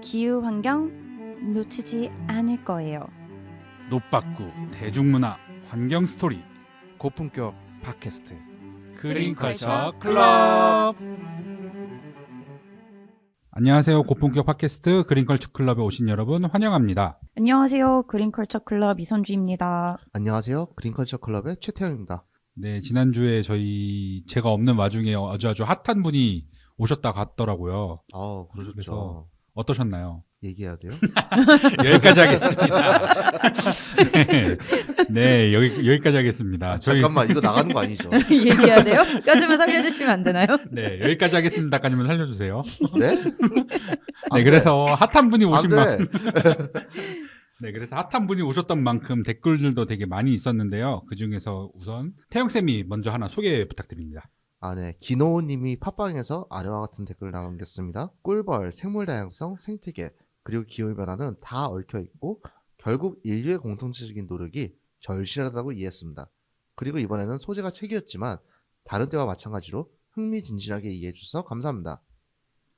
기후 환경 놓치지 않을 거예요. 노빠꾸 대중문화 환경 스토리 고품격 팟캐스트 그린컬처 클럽. 안녕하세요. 고품격 팟캐스트 그린컬처 클럽에 오신 여러분 환영합니다. 안녕하세요. 그린컬처 클럽 이선주입니다. 안녕하세요. 그린컬처 클럽의 최태영입니다. 네, 지난주에 제가 없는 와중에 아주 핫한 분이 오셨다 갔더라고요. 그러셨죠. 그래서 어떠셨나요? 얘기해야 돼요? 여기까지 하겠습니다. 네, 여기까지 하겠습니다. 잠깐만, 이거 나가는 거 아니죠? 얘기해야 돼요? 까지만 살려주시면 안 되나요? 네, 여기까지 하겠습니다까지만 살려주세요. 네? 네, 그래서 핫한 분이 오신 안 돼. 네, 그래서 핫한 분이 오셨던 만큼 댓글들도 되게 많이 있었는데요. 그 중에서 우선 태영쌤이 먼저 하나 소개 부탁드립니다. 네. 기노우님이 팟빵에서 아래와 같은 댓글을 남겼습니다. 꿀벌, 생물 다양성, 생태계, 그리고 기후변화는 다 얽혀있고 결국 인류의 공통체적인 노력이 절실하다고 이해했습니다. 그리고 이번에는 소재가 책이었지만 다른 때와 마찬가지로 흥미진진하게 이해해주셔서 감사합니다.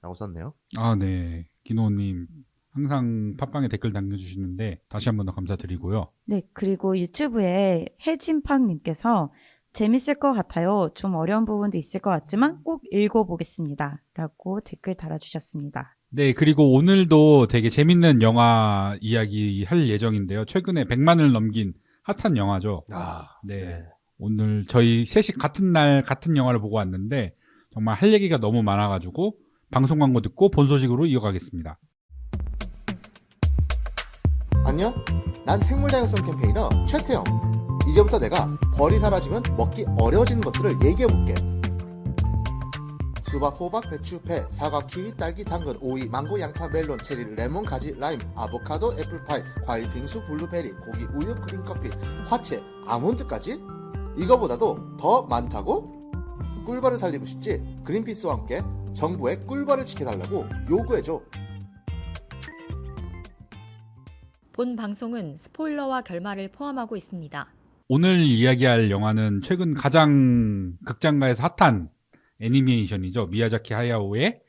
라고 썼네요. 네. 기노님 항상 팟빵에 댓글 남겨주시는데 다시 한 번 더 감사드리고요. 네, 그리고 유튜브에 혜진팡님께서 재밌을 것 같아요. 좀 어려운 부분도 있을 것 같지만 꼭 읽어보겠습니다. 라고 댓글 달아주셨습니다. 네, 그리고 오늘도 되게 재밌는 영화 이야기 할 예정인데요. 최근에 100만을 넘긴 핫한 영화죠. 네. 오늘 저희 셋이 같은 날 같은 영화를 보고 왔는데 정말 할 얘기가 너무 많아가지고 방송 광고 듣고 본 소식으로 이어가겠습니다. 안녕? 난 생물다양성 캠페이너 최태영. 이제부터 내가 벌이 사라지면 먹기 어려워지는 것들을 얘기해볼게. 수박, 호박, 배추, 배, 사과, 키위, 딸기, 당근, 오이, 망고, 양파, 멜론, 체리, 레몬, 가지, 라임, 아보카도, 애플파이, 과일, 빙수, 블루베리, 고기, 우유, 크림커피, 화채, 아몬드까지? 이거보다도 더 많다고? 꿀벌을 살리고 싶지? 그린피스와 함께 정부의 꿀벌을 지켜달라고 요구해줘. 본 방송은 스포일러와 결말을 포함하고 있습니다. 오늘 이야기할 영화는 최근 가장 극장가에서 핫한 애니메이션이죠. 미야자키 하야오의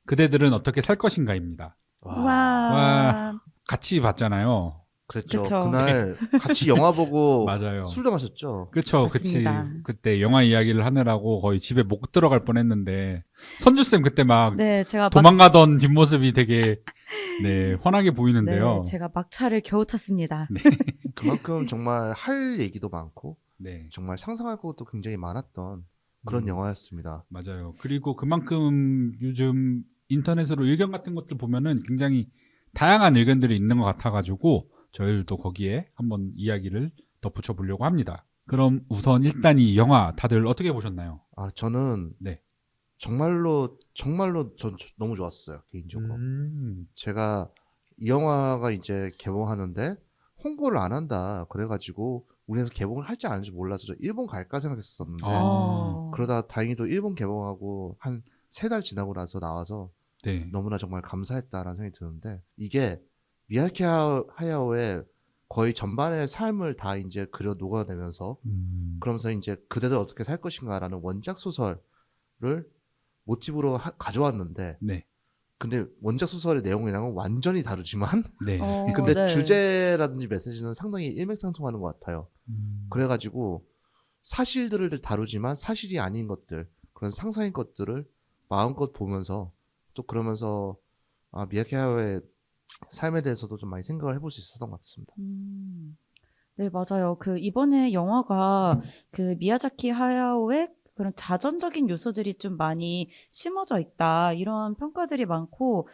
그대들은 어떻게 살 것인가입니다. 와. 같이 봤잖아요. 그랬죠. 그쵸. 그날 같이 영화 보고 맞아요. 술도 마셨죠. 그쵸, 맞습니다. 그때 영화 이야기를 하느라고 거의 집에 못 들어갈 뻔했는데 선주쌤 그때 막 네, 제가 도망가던 뒷모습이 되게 환하게 보이는데요. 네, 제가 막차를 겨우 탔습니다. 그만큼 정말 할 얘기도 많고 네, 정말 상상할 것도 굉장히 많았던 그런 영화였습니다. 맞아요. 그리고 그만큼 요즘 인터넷으로 의견 같은 것들 보면은 굉장히 다양한 의견들이 있는 것 같아가지고 저희도 거기에 한번 이야기를 덧붙여 보려고 합니다. 그럼 우선 일단 이 영화 다들 어떻게 보셨나요? 저는 네. 정말로 전 너무 좋았어요. 개인적으로. 제가 이 영화가 이제 개봉하는데 홍보를 안 한다 그래가지고 우리나라에서 개봉을 할지 안 할지 몰라서 저 일본 갈까 생각했었는데 그러다 다행히도 일본 개봉하고 한 3달 지나고 나서 나와서 네. 너무나 정말 감사했다라는 생각이 드는데 이게 미야자키 하야오의 거의 전반의 삶을 다 이제 그려 녹아내면서 그러면서 이제 그대들 어떻게 살 것인가라는 원작 소설을 모티브로 가져왔는데 네. 근데 원작 소설의 내용이랑은 완전히 다르지만 네. 근데 네. 주제라든지 메시지는 상당히 일맥상통하는 것 같아요. 그래가지고 사실들을 다루지만 사실이 아닌 것들 그런 상상인 것들을 마음껏 보면서 또 그러면서 미야자키 하야오의 삶에 대해서도 좀 많이 생각을 해볼 수 있었던 것 같습니다. 네, 맞아요. 이번에 영화가 미야자키 하야오의 그런 자전적인 요소들이 좀 많이 심어져 있다. 이런 평가들이 많고,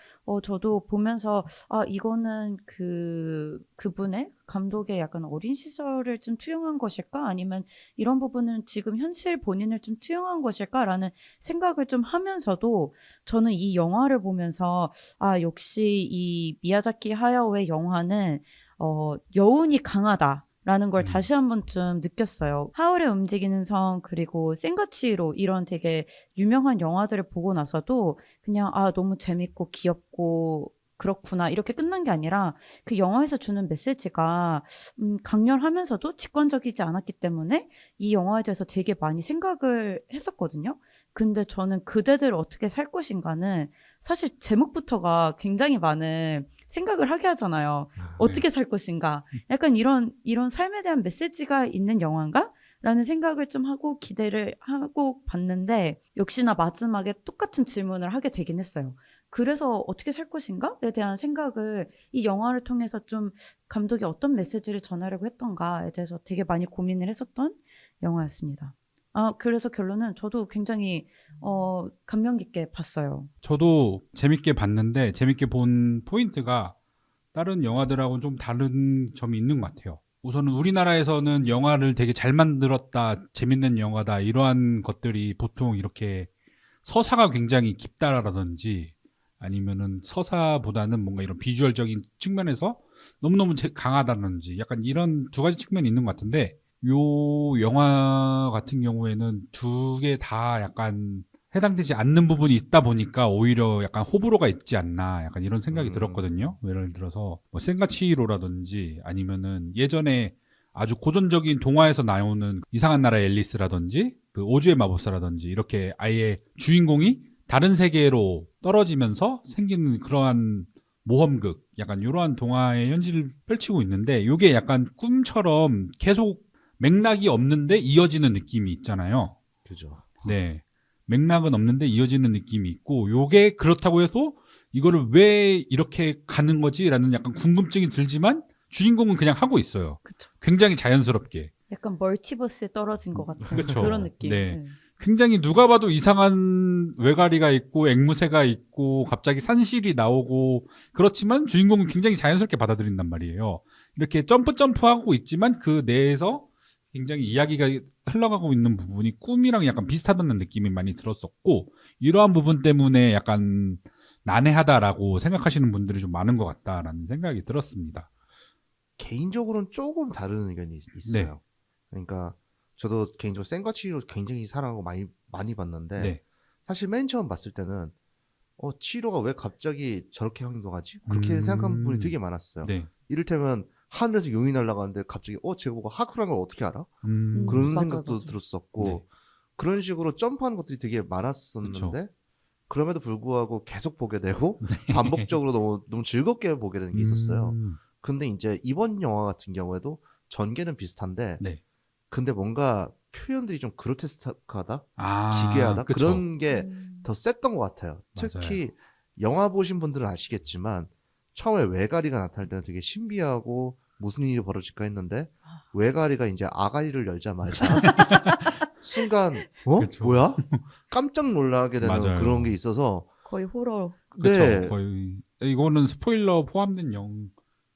저도 보면서, 이거는 그분의 감독의 약간 어린 시절을 좀 투영한 것일까? 아니면 이런 부분은 지금 현실 본인을 좀 투영한 것일까? 라는 생각을 좀 하면서도 저는 이 영화를 보면서, 역시 이 미야자키 하야오의 영화는, 여운이 강하다. 라는 걸 다시 한 번쯤 느꼈어요. 하울의 움직이는 성 그리고 센가치로 이런 되게 유명한 영화들을 보고 나서도 그냥 너무 재밌고 귀엽고 그렇구나 이렇게 끝난 게 아니라 그 영화에서 주는 메시지가 강렬하면서도 직관적이지 않았기 때문에 이 영화에 대해서 되게 많이 생각을 했었거든요. 근데 저는 그대들 어떻게 살 것인가는 사실 제목부터가 굉장히 많은 생각을 하게 하잖아요. 어떻게 살 것인가. 약간 이런 삶에 대한 메시지가 있는 영화인가? 라는 생각을 좀 하고 기대를 하고 봤는데 역시나 마지막에 똑같은 질문을 하게 되긴 했어요. 그래서 어떻게 살 것인가에 대한 생각을 이 영화를 통해서 좀 감독이 어떤 메시지를 전하려고 했던가에 대해서 되게 많이 고민을 했었던 영화였습니다. 그래서 결론은 저도 굉장히 감명 깊게 봤어요. 저도 재밌게 봤는데 재밌게 본 포인트가 다른 영화들하고는 좀 다른 점이 있는 것 같아요. 우선은 우리나라에서는 영화를 되게 잘 만들었다, 재밌는 영화다 이러한 것들이 보통 이렇게 서사가 굉장히 깊다라든지 아니면은 서사보다는 뭔가 이런 비주얼적인 측면에서 너무너무 강하다든지 약간 이런 두 가지 측면이 있는 것 같은데 요 영화 같은 경우에는 두 개 다 약간 해당되지 않는 부분이 있다 보니까 오히려 약간 호불호가 있지 않나 약간 이런 생각이 들었거든요. 예를 들어서 뭐 센가치히로라든지 아니면은 예전에 아주 고전적인 동화에서 나오는 이상한 나라의 앨리스라든지 그 오즈의 마법사라든지 이렇게 아예 주인공이 다른 세계로 떨어지면서 생기는 그러한 모험극 약간 이러한 동화의 현실을 펼치고 있는데 이게 약간 꿈처럼 계속 맥락이 없는데 이어지는 느낌이 있잖아요. 그죠. 네. 맥락은 없는데 이어지는 느낌이 있고 요게 그렇다고 해서 이거를 왜 이렇게 가는 거지라는 약간 궁금증이 들지만 주인공은 그냥 하고 있어요. 그쵸. 굉장히 자연스럽게. 약간 멀티버스에 떨어진 것 같은 그쵸. 그런 느낌. 네. 굉장히 누가 봐도 이상한 외가리가 있고 앵무새가 있고 갑자기 산실이 나오고 그렇지만 주인공은 굉장히 자연스럽게 받아들인단 말이에요. 이렇게 점프하고 있지만 그 내에서 굉장히 이야기가 흘러가고 있는 부분이 꿈이랑 약간 비슷하다는 느낌이 많이 들었었고 이러한 부분 때문에 약간 난해하다라고 생각하시는 분들이 좀 많은 것 같다라는 생각이 들었습니다. 개인적으로는 조금 다른 의견이 있어요. 그러니까 저도 개인적으로 센과치히로 굉장히 사랑하고 많이 봤는데 네. 사실 맨 처음 봤을 때는 치히로가 왜 갑자기 저렇게 행동하지? 그렇게 생각한 분이 되게 많았어요. 네. 이를테면 하늘에서 용이 날아가는데 갑자기 제가 보고 하쿠라는 걸 어떻게 알아? 그런 맞아, 생각도 맞아. 들었었고 네. 그런 식으로 점프하는 것들이 되게 많았었는데 그럼에도 불구하고 계속 보게 되고 반복적으로 너무 즐겁게 보게 되는 게 있었어요. 근데 이제 이번 영화 같은 경우에도 전개는 비슷한데 네. 근데 뭔가 표현들이 좀 그로테스크하다, 아, 기괴하다 그쵸. 그런 게 더 셌던 것 같아요. 특히 영화 보신 분들은 아시겠지만 처음에 외가리가 나타날 때는 되게 신비하고 무슨 일이 벌어질까 했는데 외가리가 이제 아가리를 열자마자 순간 그쵸. 뭐야? 깜짝 놀라게 되는 맞아요. 그런 게 있어서 거의 호러. 그쵸. 거의 이거는 스포일러 포함된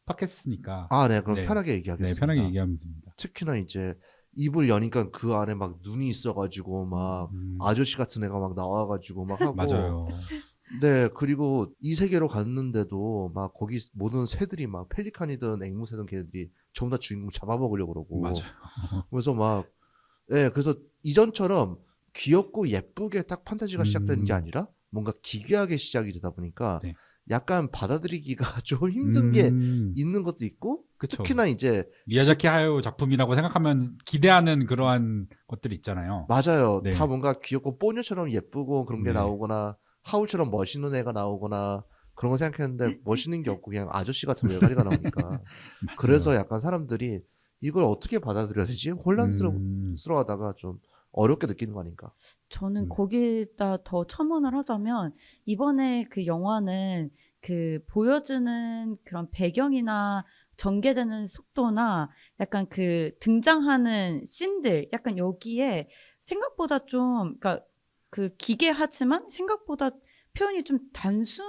팟캐스트니까. 네, 그럼 편하게 얘기하겠습니다. 네, 편하게 얘기하면 됩니다. 특히나 이제 입을 여니까 그 안에 막 눈이 있어가지고 막 아저씨 같은 애가 막 나와가지고 막 하고 맞아요. 네, 그리고 이 세계로 갔는데도 막 거기 모든 새들이 막 펠리칸이든 앵무새든 걔네들이 전부 다 주인공 잡아먹으려고 그러고 맞아요. 그래서 막 그래서 이전처럼 귀엽고 예쁘게 딱 판타지가 시작되는 게 아니라 뭔가 기괴하게 시작이 되다 보니까 네. 약간 받아들이기가 좀 힘든 게 있는 것도 있고 그쵸. 특히나 이제 미야자키 하야오 작품이라고 생각하면 기대하는 그러한 것들이 있잖아요. 맞아요. 네. 다 뭔가 귀엽고 뽀녀처럼 예쁘고 그런 게 나오거나 하울처럼 멋있는 애가 나오거나 그런 거 생각했는데 멋있는 게 없고 그냥 아저씨 같은 외가리가 나오니까 그래서 약간 사람들이 이걸 어떻게 받아들여야 되지? 혼란스러워하다가 좀 어렵게 느끼는 거 아닌가? 저는 거기다 더 첨언을 하자면 이번에 그 영화는 그 보여주는 그런 배경이나 전개되는 속도나 약간 그 등장하는 씬들 약간 여기에 생각보다 좀 그러니까 그 기괴하지만 생각보다 표현이 좀 단순하다고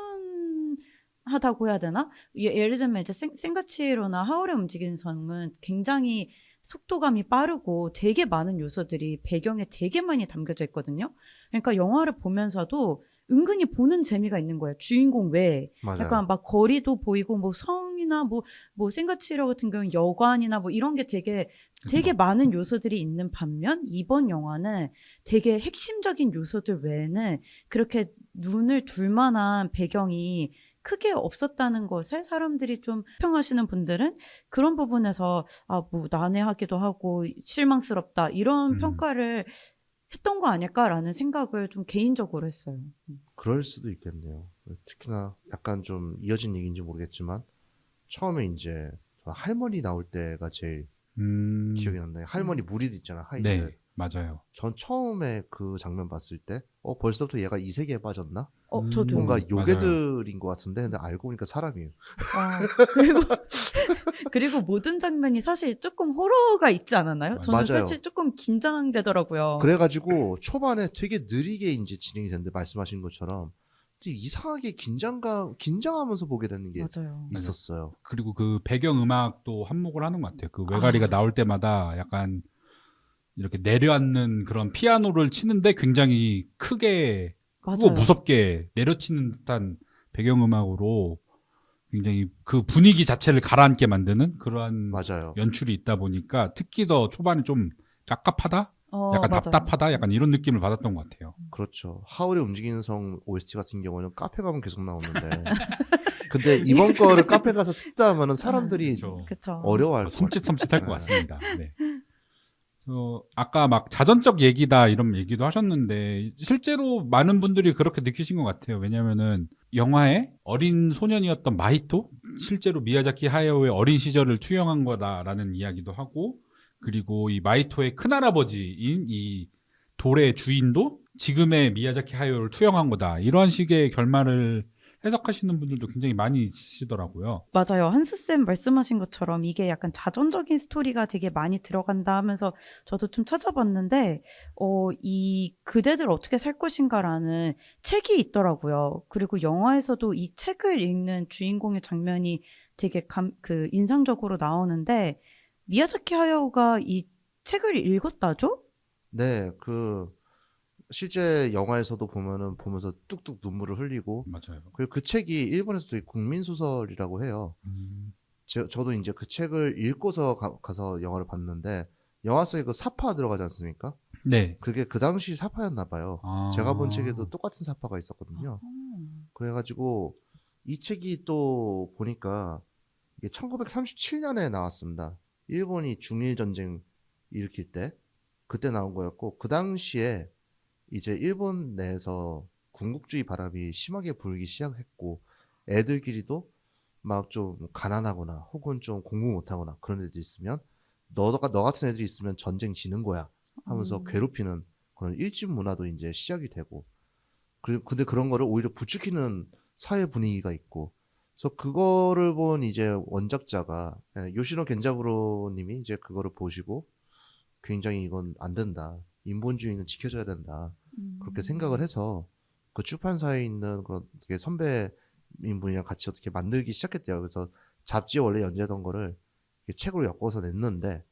해야 되나? 예를 들면 이제 센가치히로나 하울의 움직이는 성은 굉장히 속도감이 빠르고 되게 많은 요소들이 배경에 되게 많이 담겨져 있거든요. 그러니까 영화를 보면서도 은근히 보는 재미가 있는 거예요. 주인공 외에. 맞아요. 약간 막 거리도 보이고 뭐 성이나 뭐 센가치히로 같은 경우는 여관이나 뭐 이런 게 되게 많은 요소들이 있는 반면 이번 영화는 되게 핵심적인 요소들 외에는 그렇게 눈을 둘 만한 배경이 크게 없었다는 것에 사람들이 좀 평하시는 분들은 그런 부분에서 뭐 난해하기도 하고 실망스럽다 이런 평가를 했던 거 아닐까라는 생각을 좀 개인적으로 했어요. 그럴 수도 있겠네요. 특히나 약간 좀 이어진 얘기인지 모르겠지만 처음에 이제 할머니 나올 때가 제일 기억이 난다. 할머니 무리도 있잖아, 하이들. 네, 맞아요. 전 처음에 그 장면 봤을 때 벌써부터 얘가 이 세계에 빠졌나? 저도요. 뭔가 맞아요. 요괴들인 것 같은데 근데 알고 보니까 사람이에요. 그리고 그리고 모든 장면이 사실 조금 호러가 있지 않았나요? 저는 맞아요. 사실 조금 긴장되더라고요. 그래가지고 초반에 되게 느리게 이제 진행이 됐는데 말씀하신 것처럼 되게 이상하게 긴장하면서 보게 되는 게 맞아요. 있었어요. 그리고 그 배경 음악도 한몫을 하는 것 같아요. 그 외가리가 나올 때마다 약간 이렇게 내려앉는 그런 피아노를 치는데 굉장히 크게 크고 맞아요. 무섭게 내려치는 듯한 배경 음악으로 굉장히 그 분위기 자체를 가라앉게 만드는 그러한 맞아요. 연출이 있다 보니까 특히 더 초반에 좀 깝깝하다, 약간 맞아요. 답답하다, 약간 이런 느낌을 받았던 것 같아요. 그렇죠. 하울의 움직이는 성 OST 같은 경우는 카페 가면 계속 나오는데 근데 이번 거를 카페 가서 듣다 하면은 사람들이 그렇죠. 그쵸. 어려워할 것 같아요. 섬찟섬찟할 것 같습니다. 네. 아까 막 자전적 얘기다 이런 얘기도 하셨는데 실제로 많은 분들이 그렇게 느끼신 것 같아요. 왜냐면은 영화의 어린 소년이었던 마히토 실제로 미야자키 하야오의 어린 시절을 투영한 거다라는 이야기도 하고 그리고 이 마히토의 큰할아버지인 이 돌의 주인도 지금의 미야자키 하야오를 투영한 거다. 이런 식의 결말을 해석하시는 분들도 굉장히 많이 있으시더라고요. 맞아요. 한스쌤 말씀하신 것처럼 이게 약간 자전적인 스토리가 되게 많이 들어간다 하면서 저도 좀 찾아봤는데, 이 그대들 어떻게 살 것인가라는 책이 있더라고요. 그리고 영화에서도 이 책을 읽는 주인공의 장면이 되게 인상적으로 나오는데, 미야자키 하야오가 이 책을 읽었다죠? 네, 실제 영화에서도 보면서 뚝뚝 눈물을 흘리고 맞아요. 그리고 그 책이 일본에서도 국민 소설이라고 해요. 저도 이제 그 책을 읽고서 가서 영화를 봤는데 영화 속에 그 사파 들어가지 않습니까? 네. 그게 그 당시 사파였나 봐요. 제가 본 책에도 똑같은 사파가 있었거든요. 그래가지고 이 책이 또 보니까 이게 1937년에 나왔습니다. 일본이 중일 전쟁 일으킬 때 그때 나온 거였고 그 당시에 이제 일본 내에서 군국주의 바람이 심하게 불기 시작했고 애들끼리도 막 좀 가난하거나 혹은 좀 공부 못하거나 그런 애들 있으면 너 같은 애들이 있으면 전쟁 지는 거야 하면서 괴롭히는 그런 일진 문화도 이제 시작이 되고 근데 그런 거를 오히려 부추기는 사회 분위기가 있고 그래서 그거를 본 이제 원작자가 요시노 겐자부로 님이 이제 그거를 보시고 굉장히 이건 안 된다. 인본주의는 지켜줘야 된다. 그렇게 생각을 해서 그 출판사에 있는 그런 되게 선배인 분이랑 같이 어떻게 만들기 시작했대요. 그래서 잡지에 원래 연재하던 거를 책으로 엮어서 냈는데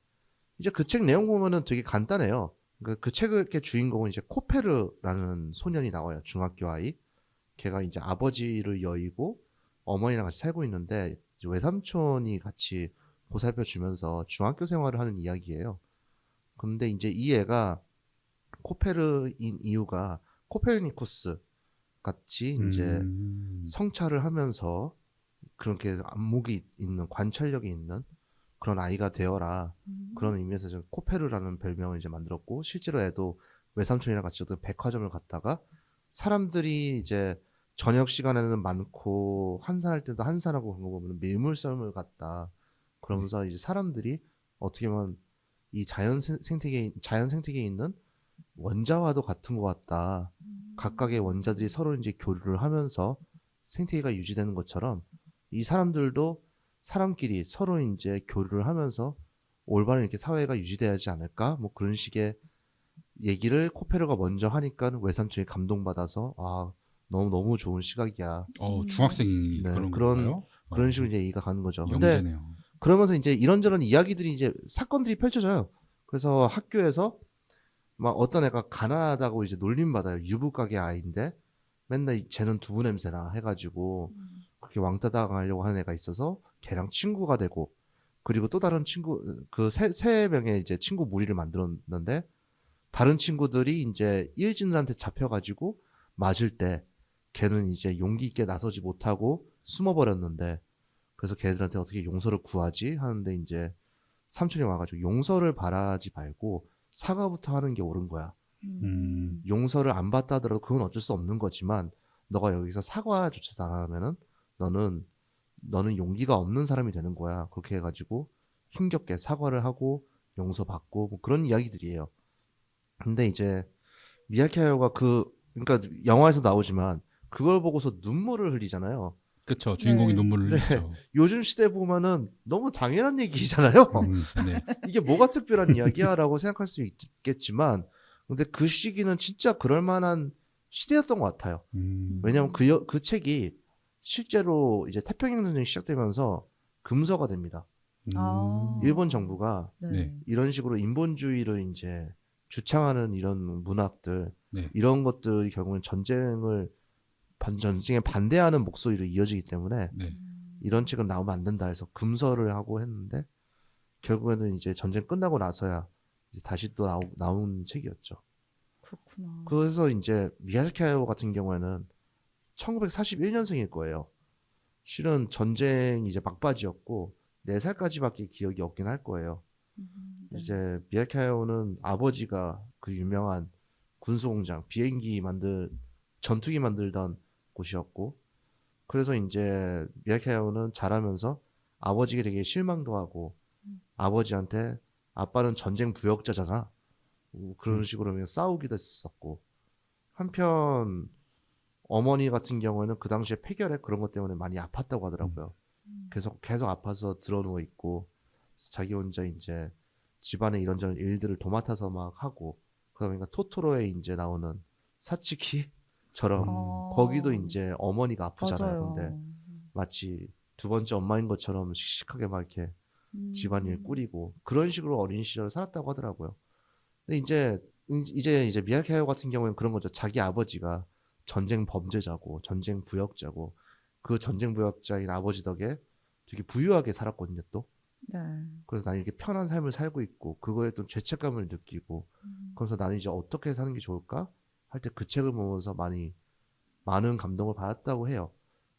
이제 그 책 내용 보면은 되게 간단해요. 그 책의 주인공은 이제 코페르라는 소년이 나와요. 중학교 아이. 걔가 이제 아버지를 여의고 어머니랑 같이 살고 있는데 이제 외삼촌이 같이 보살펴 주면서 중학교 생활을 하는 이야기예요. 근데 이제 이 애가 코페르인 이유가 코페르니쿠스 같이 이제 성찰을 하면서 그렇게 안목이 있는 관찰력이 있는 그런 아이가 되어라 그런 의미에서 좀 코페르라는 별명을 이제 만들었고 실제로 애도 외삼촌이랑 같이 어떤 백화점을 갔다가 사람들이 이제 저녁 시간에는 많고 한산할 때도 한산하고 그런 거 보면 밀물썰물 같다 그러면서 이제 사람들이 어떻게 보면 이 자연 생태계에 있는 원자와도 같은 것 같다. 각각의 원자들이 서로 이제 교류를 하면서 생태계가 유지되는 것처럼 이 사람들도 사람끼리 서로 이제 교류를 하면서 올바른 이렇게 사회가 유지돼야 하지 않을까? 뭐 그런 식의 얘기를 코페르가 먼저 하니까 외삼촌이 감동받아서 너무 좋은 시각이야. 중학생이 네, 그런 그런 건가요? 그런 식으로 이제 얘기가 가는 거죠. 근데 영재네요. 그러면서 이제 이런저런 이야기들이 이제 사건들이 펼쳐져요. 그래서 학교에서 막 어떤 애가 가난하다고 이제 놀림받아요. 유부가게 아이인데 맨날 쟤는 두부 냄새나 해가지고 그렇게 왕따 당하려고 하는 애가 있어서 걔랑 친구가 되고 그리고 또 다른 친구 그 세 명의 이제 친구 무리를 만들었는데 다른 친구들이 이제 일진들한테 잡혀가지고 맞을 때 걔는 이제 용기 있게 나서지 못하고 숨어버렸는데 그래서 걔들한테 어떻게 용서를 구하지 하는데 이제 삼촌이 와가지고 용서를 바라지 말고 사과부터 하는 게 옳은 거야. 용서를 안 받다 하더라도 그건 어쩔 수 없는 거지만 너가 여기서 사과조차도 안 하면은 너는 용기가 없는 사람이 되는 거야. 그렇게 해가지고 힘겹게 사과를 하고 용서받고 뭐 그런 이야기들이에요. 근데 이제 미야키 하야오가 그러니까 영화에서 나오지만 그걸 보고서 눈물을 흘리잖아요. 그렇죠. 주인공이 네. 눈물을 네. 흘리죠. 요즘 시대 보면은 너무 당연한 얘기잖아요. 네. 이게 뭐가 특별한 이야기야라고 생각할 수 있겠지만, 근데 그 시기는 진짜 그럴 만한 시대였던 것 같아요. 왜냐하면 그 책이 실제로 이제 태평양 전쟁이 시작되면서 금서가 됩니다. 아. 일본 정부가 네. 이런 식으로 인본주의를 이제 주창하는 이런 문학들, 네. 이런 것들이 결국은 전쟁에 반대하는 목소리로 이어지기 때문에 네. 이런 책은 나오면 안 된다 해서 금서를 하고 했는데 결국에는 이제 전쟁 끝나고 나서야 이제 다시 또 나온 책이었죠. 그렇구나. 그래서 이제 미야자키 하야오 같은 경우에는 1941년생일 거예요. 실은 전쟁 이제 막바지였고 4살까지밖에 기억이 없긴 할 거예요. 네. 이제 미야자키 하야오는 아버지가 그 유명한 군수공장 전투기 만들던 곳이었고, 그래서 이제 미야자키 하야오는 자라면서 아버지에게 되게 실망도 하고 아버지한테 아빠는 전쟁 부역자잖아 그런 식으로 하면 싸우기도 했었고, 한편 어머니 같은 경우에는 그 당시에 폐결핵 그런 것 때문에 많이 아팠다고 하더라고요. 계속 아파서 드러누워 있고 자기 혼자 이제 집안의 이런저런 일들을 도맡아서 막 하고, 그러니까 토토로에 이제 나오는 사츠키처럼 거기도 이제 어머니가 아프잖아요. 맞아요. 근데 마치 두 번째 엄마인 것처럼 씩씩하게 막 이렇게 집안일 꾸리고 그런 식으로 어린 시절을 살았다고 하더라고요. 근데 이제 미야자키 하야오 같은 경우에는 그런 거죠. 자기 아버지가 전쟁 범죄자고 전쟁 부역자고 그 전쟁 부역자인 아버지 덕에 되게 부유하게 살았거든요. 또 네. 그래서 나는 이렇게 편한 삶을 살고 있고 그거에 또 죄책감을 느끼고, 그래서 나는 이제 어떻게 사는 게 좋을까 할 때 그 책을 보면서 많은 감동을 받았다고 해요.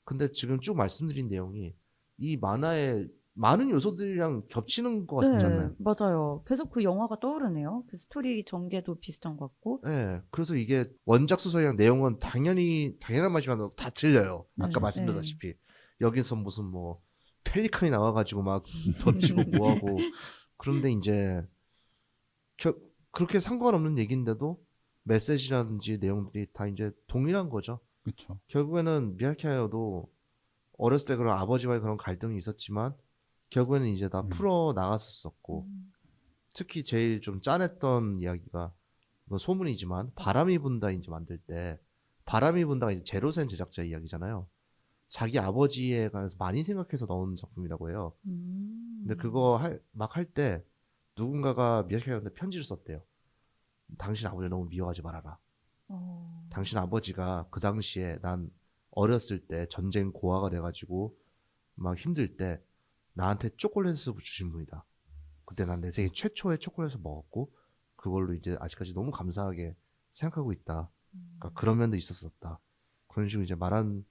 근데 지금 쭉 말씀드린 내용이 이 만화의 많은 요소들이랑 겹치는 것 같지 않나요? 네, 맞아요. 계속 그 영화가 떠오르네요. 그 스토리 전개도 비슷한 것 같고. 네, 그래서 이게 원작 소설이랑 내용은 당연한 맛이면 다 틀려요. 아까 네, 말씀드렸다시피 여기서 무슨 뭐 펠리칸이 나와가지고 막 던지고 뭐하고, 그런데 이제 그렇게 상관없는 얘기인데도 메시지라든지 내용들이 다 이제 동일한 거죠. 그렇죠. 결국에는 미야자키 하야오도 어렸을 때 그런 아버지와의 그런 갈등이 있었지만 결국에는 이제 다 풀어 나갔었고, 특히 제일 좀 짠했던 이야기가, 이건 소문이지만 바람이 분다 이제 만들 때, 바람이 분다가 이제 제로센 제작자 이야기잖아요. 자기 아버지에 관해서 많이 생각해서 넣은 작품이라고 해요. 근데 그거 막 할 때 누군가가 미야자키 하야오한테 편지를 썼대요. 당신 아버지를 너무 미워하지 말아라. 당신 아버지가 그 당시에 난 어렸을 때 전쟁 고아가 돼가지고 막 힘들 때 나한테 초콜릿을 주신 분이다. 그때 난 내 생애 최초의 초콜릿을 먹었고 그걸로 이제 아직까지 너무 감사하게 생각하고 있다. 그러니까 그런 면도 있었었다. 그런 식으로 이제 말한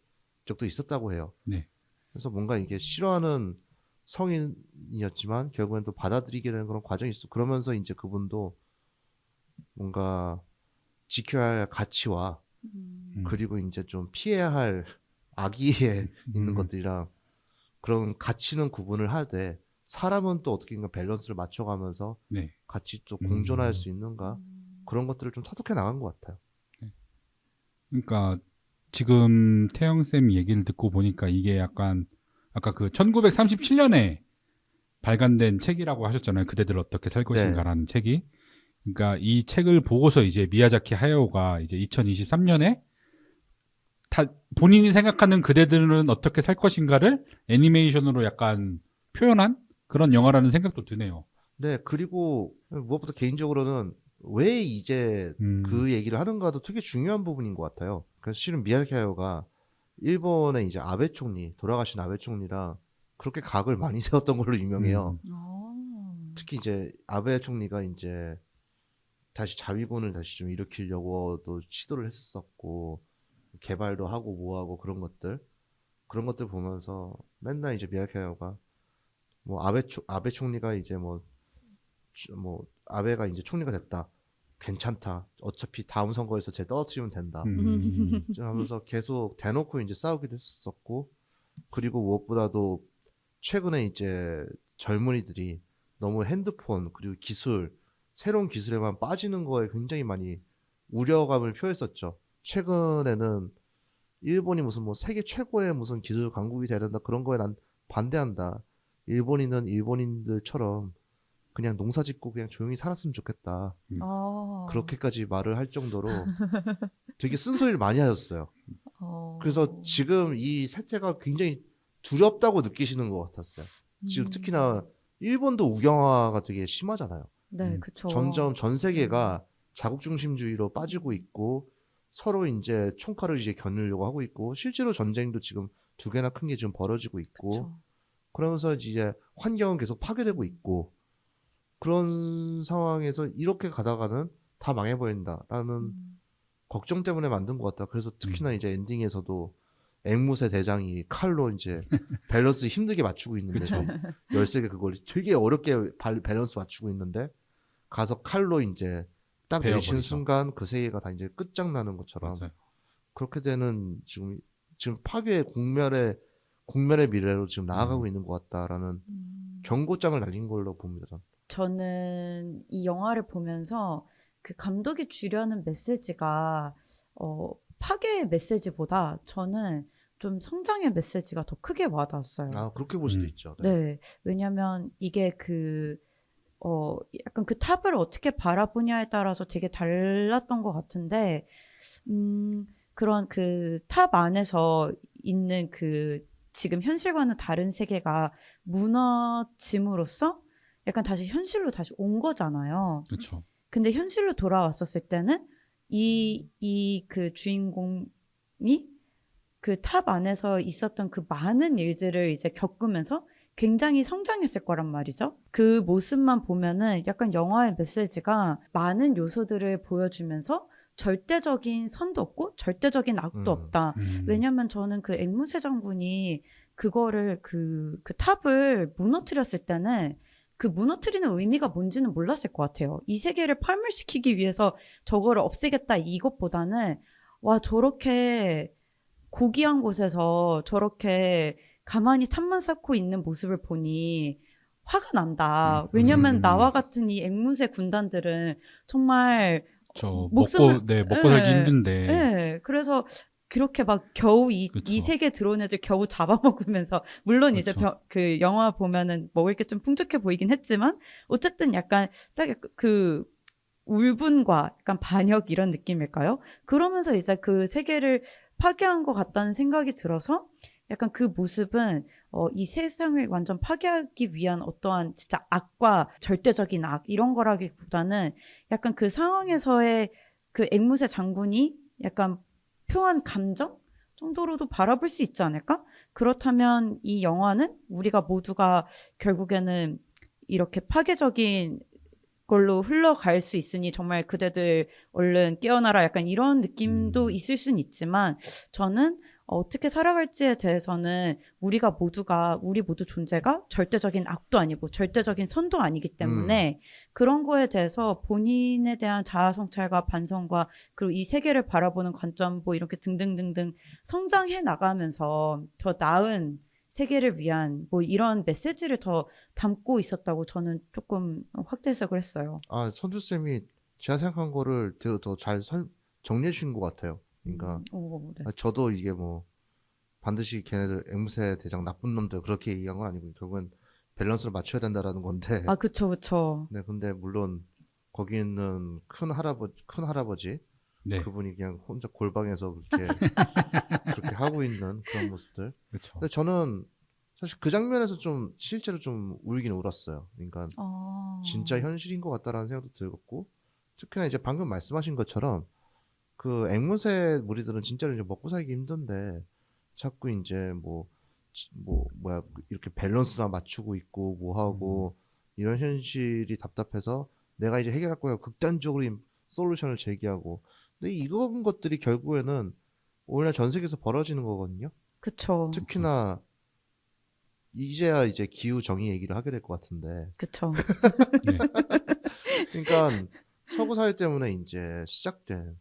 적도 있었다고 해요. 네. 그래서 뭔가 이게 싫어하는 성인이었지만 결국엔 또 받아들이게 되는 그런 과정이 있어. 그러면서 이제 그분도 뭔가 지켜야 할 가치와 그리고 이제 좀 피해야 할 악의에 있는 것들이랑 그런 가치는 구분을 하되 사람은 또 어떻게인가 밸런스를 맞춰가면서 네. 같이 또 공존할 수 있는가, 그런 것들을 좀 터득해 나간 것 같아요. 그러니까 지금 태영쌤 얘기를 듣고 보니까 이게 약간 아까 그 1937년에 발간된 책이라고 하셨잖아요. 그대들 어떻게 살 것인가라는 책이. 그러니까 이 책을 보고서 이제 미야자키 하야오가 이제 2023년에 다 본인이 생각하는 그대들은 어떻게 살 것인가를 애니메이션으로 약간 표현한 그런 영화라는 생각도 드네요. 네, 그리고 무엇보다 개인적으로는 왜 이제 그 얘기를 하는가도 되게 중요한 부분인 것 같아요. 그래서 실은 미야자키 하야오가 일본의 이제 아베 총리, 돌아가신 아베 총리랑 그렇게 각을 많이 세웠던 걸로 유명해요. 특히 이제 아베 총리가 이제 다시 자위군을 다시 좀 일으키려고도 시도를 했었고, 개발도 하고 뭐하고 그런 것들 보면서 맨날 이제 미야자키 하야오가 뭐 아베 총리가 이제 뭐 아베가 이제 총리가 됐다. 괜찮다. 어차피 다음 선거에서 쟤 떨어뜨리면 된다. 좀 하면서 계속 대놓고 이제 싸우기도 했었고, 그리고 무엇보다도 최근에 이제 젊은이들이 너무 핸드폰 그리고 기술, 새로운 기술에만 빠지는 거에 굉장히 많이 우려감을 표했었죠. 최근에는 일본이 무슨 뭐 세계 최고의 무슨 기술 강국이 돼야 된다 그런 거에 난 반대한다. 일본인은 일본인들처럼 그냥 농사 짓고 그냥 조용히 살았으면 좋겠다. 그렇게까지 말을 할 정도로 되게 쓴소리를 많이 하셨어요. 그래서 지금 이 세태가 굉장히 두렵다고 느끼시는 것 같았어요. 지금 특히나 일본도 우경화가 되게 심하잖아요. 네, 그쵸. 점점 전 세계가 자국 중심주의로 빠지고 있고 서로 이제 총칼을 이제 겨누려고 하고 있고 실제로 전쟁도 지금 2개나 큰 게 지금 벌어지고 있고 그쵸. 그러면서 이제 환경은 계속 파괴되고 있고 그런 상황에서 이렇게 가다가는 다 망해버린다라는 걱정 때문에 만든 것 같다. 그래서 특히나 이제 엔딩에서도 앵무새 대장이 칼로 이제 밸런스 힘들게 맞추고 있는데 그쵸. 13개 그걸 되게 어렵게 밸런스 맞추고 있는데 가서 칼로 이제 딱 내리치는 베어버리죠. 순간 그 세 개가 다 이제 끝장나는 것처럼 맞아요. 그렇게 되는 지금 파괴의 공멸의 미래로 지금 나아가고 있는 것 같다라는 경고장을 날린 걸로 봅니다. 저는. 저는 이 영화를 보면서 그 감독이 주려는 메시지가 파괴의 메시지보다 저는 좀 성장의 메시지가 더 크게 와닿았어요. 아 그렇게 볼 수도 있죠. 네, 왜냐면 이게 약간 그 탑을 어떻게 바라보냐에 따라서 되게 달랐던 것 같은데, 그런 그 탑 안에서 있는 그 지금 현실과는 다른 세계가 무너짐으로써 약간 다시 현실로 다시 온 거잖아요. 그렇죠. 근데 현실로 돌아왔었을 때는 그 주인공이 그 탑 안에서 있었던 그 많은 일들을 이제 겪으면서 굉장히 성장했을 거란 말이죠. 그 모습만 보면은 약간 영화의 메시지가 많은 요소들을 보여주면서 절대적인 선도 없고 절대적인 악도 없다. 왜냐면 저는 그 앵무새 장군이 그거를 그 탑을 무너뜨렸을 때는 그 무너뜨리는 의미가 뭔지는 몰랐을 것 같아요. 이 세계를 파멸시키기 위해서 저거를 없애겠다 이것보다는 와 저렇게 고귀한 곳에서 저렇게 가만히 탑만 쌓고 있는 모습을 보니 화가 난다. 왜냐면 나와 같은 이 앵무새 군단들은 정말 먹고 살기 힘든데. 네, 그래서 그렇게 막 겨우 이 세계 들어온 애들 겨우 잡아먹으면서 물론 그쵸. 이제 그 영화 보면은 먹을 게 좀 풍족해 보이긴 했지만 어쨌든 약간 딱 그 울분과 약간 반역 이런 느낌일까요? 그러면서 이제 그 세계를 파괴한 것 같다는 생각이 들어서 약간 그 모습은 이 세상을 완전 파괴하기 위한 어떠한 진짜 악과 절대적인 악 이런 거라기보다는 약간 그 상황에서의 그 앵무새 장군이 약간 표한 감정 정도로도 바라볼 수 있지 않을까? 그렇다면 이 영화는 우리가 모두가 결국에는 이렇게 파괴적인 걸로 흘러갈 수 있으니 정말 그대들 얼른 깨어나라 약간 이런 느낌도 있을 수는 있지만 저는 어떻게 살아갈지에 대해서는 우리 모두 존재가 절대적인 악도 아니고 절대적인 선도 아니기 때문에 그런 거에 대해서 본인에 대한 자아 성찰과 반성과 그리고 이 세계를 바라보는 관점 뭐 이렇게 등등등등 성장해 나가면서 더 나은 세계를 위한 뭐 이런 메시지를 더 담고 있었다고 저는 조금 확대 해석을 했어요. 아, 선주쌤이 제가 생각한 거를 되게 더 잘 정리해 주신 것 같아요. 그러니까 네. 저도 이게 뭐 반드시 걔네들 앵무새 대장 나쁜 놈들 그렇게 얘기한 건 아니고 결국은 밸런스를 맞춰야 된다라는 건데. 아, 그쵸. 네, 근데 물론 거기 있는 큰 할아버지 네. 그분이 그냥 혼자 골방에서 그렇게 하고 있는 그런 모습들. 그렇죠. 근데 저는 사실 그 장면에서 좀 실제로 좀 울긴 울었어요. 그러니까 진짜 현실인 것 같다라는 생각도 들었고 특히나 이제 방금 말씀하신 것처럼 그 앵무새 무리들은 진짜로 이제 먹고 살기 힘든데 자꾸 이제 뭐야 이렇게 밸런스나 맞추고 있고 뭐 하고 이런 현실이 답답해서 내가 이제 해결할 거야 극단적으로 솔루션을 제기하고 근데 이런 것들이 결국에는 오히려 전 세계에서 벌어지는 거거든요. 그쵸. 특히나 이제야 이제 기후 정의 얘기를 하게 될 것 같은데. 그쵸. 네. 그러니까 서구 사회 때문에 이제 시작된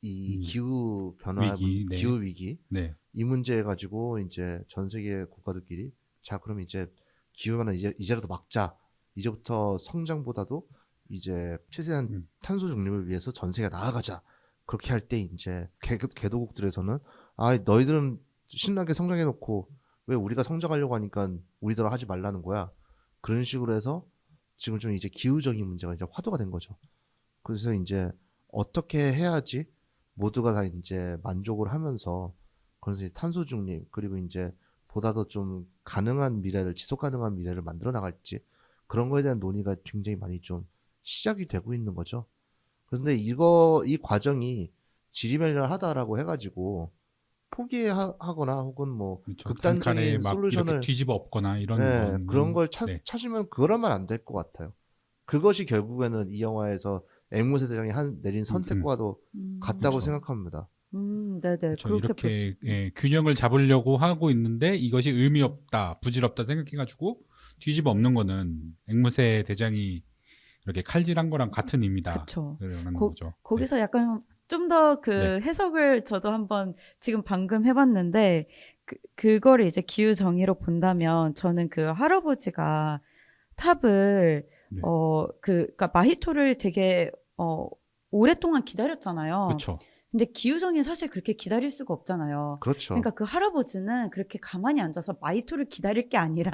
이 기후 변화, 위기, 네. 기후 위기 네. 이 문제 가지고 이제 전 세계 국가들끼리 자 그럼 이제 기후 변화 이제라도 막자. 이제부터 성장보다도 이제 최대한 탄소 중립을 위해서 전 세계가 나아가자. 그렇게 할 때 이제 개도국들에서는 아 너희들은 신나게 성장해놓고 왜 우리가 성장하려고 하니까 우리대로 하지 말라는 거야. 그런 식으로 해서 지금 좀 이제 기후적인 문제가 이제 화두가 된 거죠. 그래서 이제 어떻게 해야지 모두가 다 이제 만족을 하면서 그래서 이제 탄소 중립 그리고 이제 보다 더 좀 가능한 미래를 지속 가능한 미래를 만들어 나갈지 그런 거에 대한 논의가 굉장히 많이 좀 시작이 되고 있는 거죠. 그런데 이 과정이 지리멸렬하다라고 해가지고 포기하거나 혹은 뭐 그렇죠. 극단적인 단칼에 막 솔루션을 이렇게 뒤집어 엎거나 이런 네, 건 그런 걸 네. 찾으면 그러면 안 될 것 같아요. 그것이 결국에는 이 영화에서 앵무새 대장이 내린 선택과도 같다고 그렇죠. 생각합니다. 네네. 그렇죠. 그렇게 볼 수. 이렇게 균형을 잡으려고 하고 있는데 이것이 의미 없다, 부질없다 생각해가지고 뒤집어 엎는 거는 앵무새 대장이 이렇게 칼질한 거랑 같은 의미다. 그쵸. 그러는 거- 거죠. 거기서 약간 좀 더 그 네. 해석을 저도 한번 지금 방금 해봤는데 그거를 이제 기후 정의로 본다면 저는 그 할아버지가 탑을 네. 그러니까 마히토를 되게 오랫동안 기다렸잖아요. 그렇죠. 근데 기후 정의는 사실 그렇게 기다릴 수가 없잖아요. 그렇죠. 그러니까 그 할아버지는 그렇게 가만히 앉아서 마이토를 기다릴 게 아니라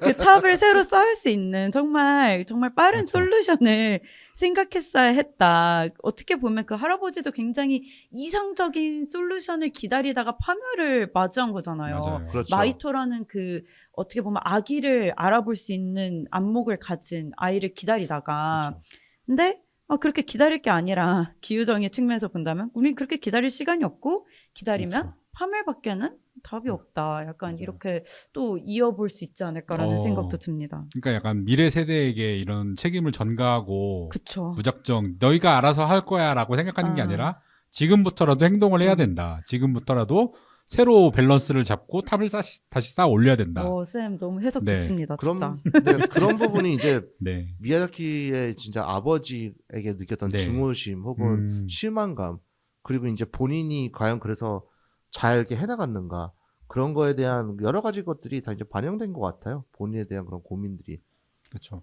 그 탑을 새로 쌓을 수 있는 정말 빠른 그렇죠. 솔루션을 생각했어야 했다. 어떻게 보면 그 할아버지도 굉장히 이상적인 솔루션을 기다리다가 파멸을 맞이한 거잖아요. 맞아요. 그렇죠. 마이토라는 그 어떻게 보면 아기를 알아볼 수 있는 안목을 가진 아이를 기다리다가 그렇죠. 근데 그렇게 기다릴 게 아니라 기후정의 측면에서 본다면 우리 그렇게 기다릴 시간이 없고 기다리면 그렇죠. 파멸밖에는 답이 없다. 약간 맞아요. 이렇게 또 이어볼 수 있지 않을까라는 어. 생각도 듭니다. 그러니까 약간 미래 세대에게 이런 책임을 전가하고 그쵸. 무작정 너희가 알아서 할 거야라고 생각하는 게 아. 아니라 지금부터라도 행동을 해야 된다. 지금부터라도 새로 밸런스를 잡고 탑을 다시 쌓아 올려야 된다. 쌤 너무 해석 네. 좋습니다. 진짜. 네, 그런 부분이 이제 네. 미야자키의 진짜 아버지에게 느꼈던 네. 증오심 혹은 실망감 그리고 이제 본인이 과연 그래서 잘 이렇게 해나갔는가 그런 거에 대한 여러 가지 것들이 다 이제 반영된 것 같아요. 본인에 대한 그런 고민들이. 그렇죠.